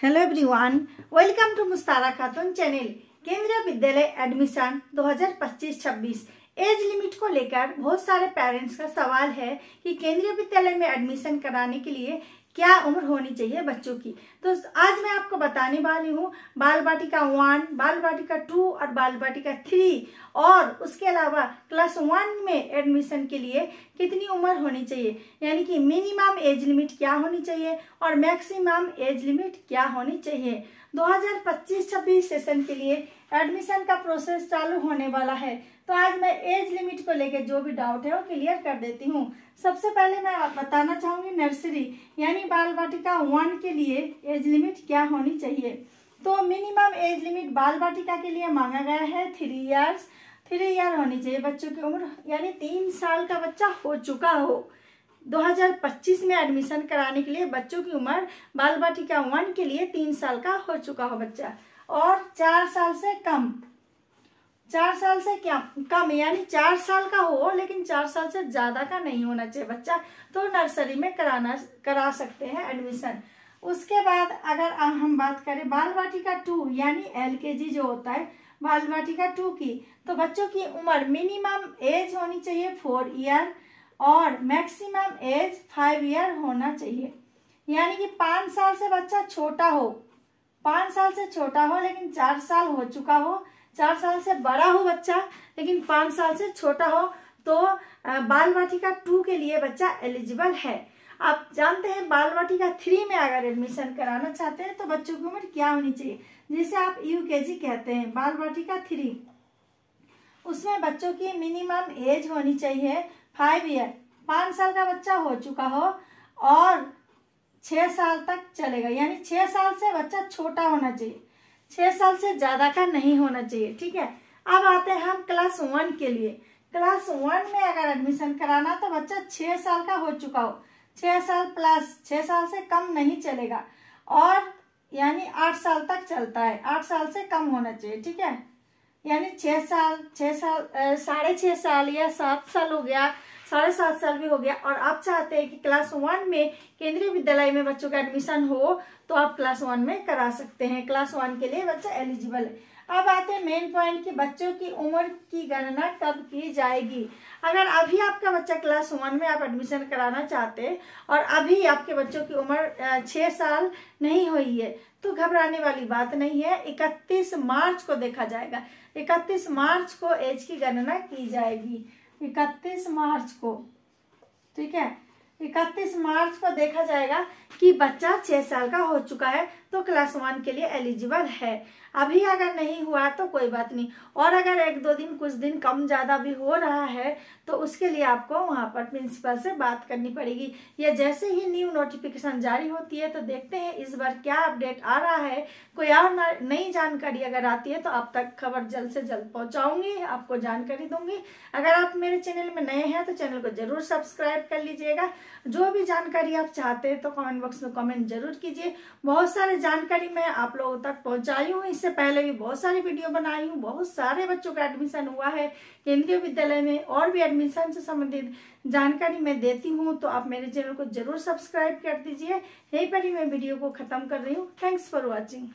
Hello everyone, welcome to मुस्तारा Khatoon channel. केंद्रीय विद्यालय admission 2025-26 age limit को लेकर बहुत सारे पेरेंट्स का सवाल है कि केंद्रीय विद्यालय में एडमिशन कराने के लिए क्या उम्र होनी चाहिए बच्चों की। तो आज मैं आपको बताने वाली हूँ बाल बाटिका 1, बाल बाटिका 2 और बाल बाटिका 3 और उसके अलावा क्लास 1 में एडमिशन के लिए कितनी उम्र होनी चाहिए, यानी कि मिनिमम एज लिमिट क्या होनी चाहिए और मैक्सिमम एज लिमिट क्या होनी चाहिए। 2025-26 सेशन के लिए एडमिशन का प्रोसेस चालू होने वाला है, तो आज मैं एज लिमिट को लेकर जो भी डाउट है वो क्लियर कर देती हूँ। सबसे पहले मैं बताना चाहूंगी नर्सरी यानी बाल बाटिका 1 के लिए एज लिमिट क्या होनी चाहिए। तो मिनिमम एज लिमिट बाल बाटिका के लिए मांगा गया है 3 ईयर होनी चाहिए बच्चों की उम्र, यानी 3 साल का बच्चा हो चुका हो। 2025 में एडमिशन कराने के लिए बच्चों की उम्र बाल बाटिका 1 के लिए 3 साल का हो चुका हो बच्चा, और 4 साल से कम, 4 साल से क्या कम यानी 4 साल का हो लेकिन 4 साल से ज्यादा का नहीं होना चाहिए बच्चा, तो नर्सरी में करा सकते हैं एडमिशन। उसके बाद अगर हम बात करें बाल बाटिका 2 यानी LKG जो होता है बाल बाटिका 2 की, तो बच्चों की उम्र मिनिमम एज होनी चाहिए 4 ईयर और मैक्सिमम एज 5 ईयर होना चाहिए, यानी कि 5 साल से बच्चा छोटा हो, 5 साल से छोटा हो लेकिन 4 साल हो चुका हो, 4 साल से बड़ा हो बच्चा लेकिन 5 साल से छोटा हो, तो बाल बाटिका 2 के लिए बच्चा एलिजिबल है। आप जानते हैं बाल बाटिका 3 में अगर एडमिशन कराना चाहते हैं तो बच्चों की उम्र क्या होनी चाहिए, जिसे आप UKG कहते हैं, बाल बाटिका 3। उसमें बच्चों की मिनिमम एज होनी चाहिए 5 ईयर, 5 साल का बच्चा हो चुका हो और 6 साल तक चलेगा, यानी 6 साल से बच्चा छोटा होना चाहिए, 6 साल से ज्यादा का नहीं होना चाहिए। ठीक है, अब आते हैं हम क्लास 1 के लिए। क्लास 1 में अगर एडमिशन कराना तो बच्चा 6 साल का हो चुका हो, 6 साल प्लस, 6 साल से कम नहीं चलेगा, और यानी 8 साल तक चलता है, 8 साल से कम होना चाहिए। ठीक है, यानी 6 साल, 6.5 साल या 7 साल हो गया, 7.5 साल भी हो गया, और आप चाहते हैं कि क्लास 1 में केंद्रीय विद्यालय में बच्चों का एडमिशन हो तो आप क्लास 1 में करा सकते हैं, क्लास 1 के लिए बच्चा एलिजिबल है। अब आते हैं मेन पॉइंट कि बच्चों की उम्र की गणना कब की जाएगी। अगर अभी आपका बच्चा क्लास 1 में आप एडमिशन कराना चाहते हैं और अभी आपके बच्चों की उम्र 6 साल नहीं हुई है तो घबराने वाली बात नहीं है। 31 मार्च को देखा जाएगा, 31 मार्च को एज की गणना की जाएगी, 31 मार्च को। ठीक है, 31 मार्च को देखा जाएगा कि बच्चा 6 साल का हो चुका है तो क्लास 1 के लिए एलिजिबल है। अभी अगर नहीं हुआ तो कोई बात नहीं, और अगर 1-2 दिन कुछ दिन कम ज्यादा भी हो रहा है तो उसके लिए आपको वहां पर प्रिंसिपल से बात करनी पड़ेगी, या जैसे ही न्यू नोटिफिकेशन जारी होती है तो देखते हैं इस बार क्या अपडेट आ रहा है। कोई और नई जानकारी अगर आती है तो आप तक खबर जल्द से जल्द पहुंचाऊंगी, आपको जानकारी दूंगी। अगर आप मेरे चैनल में नए हैं तो चैनल को जरूर सब्सक्राइब कर लीजिएगा। जो भी जानकारी आप चाहते हैं तो कमेंट बॉक्स में कमेंट जरूर कीजिए। बहुत सारे जानकारी मैं आप लोगों तक पहुंचाई हूँ, इससे पहले भी बहुत सारी वीडियो बनाई हूँ, बहुत सारे बच्चों का एडमिशन हुआ है केंद्रीय विद्यालय में, और भी एडमिशन से संबंधित जानकारी मैं देती हूँ, तो आप मेरे चैनल को जरूर सब्सक्राइब कर दीजिए। यहीं पर ही मैं वीडियो को खत्म कर रही हूँ। Thanks for watching.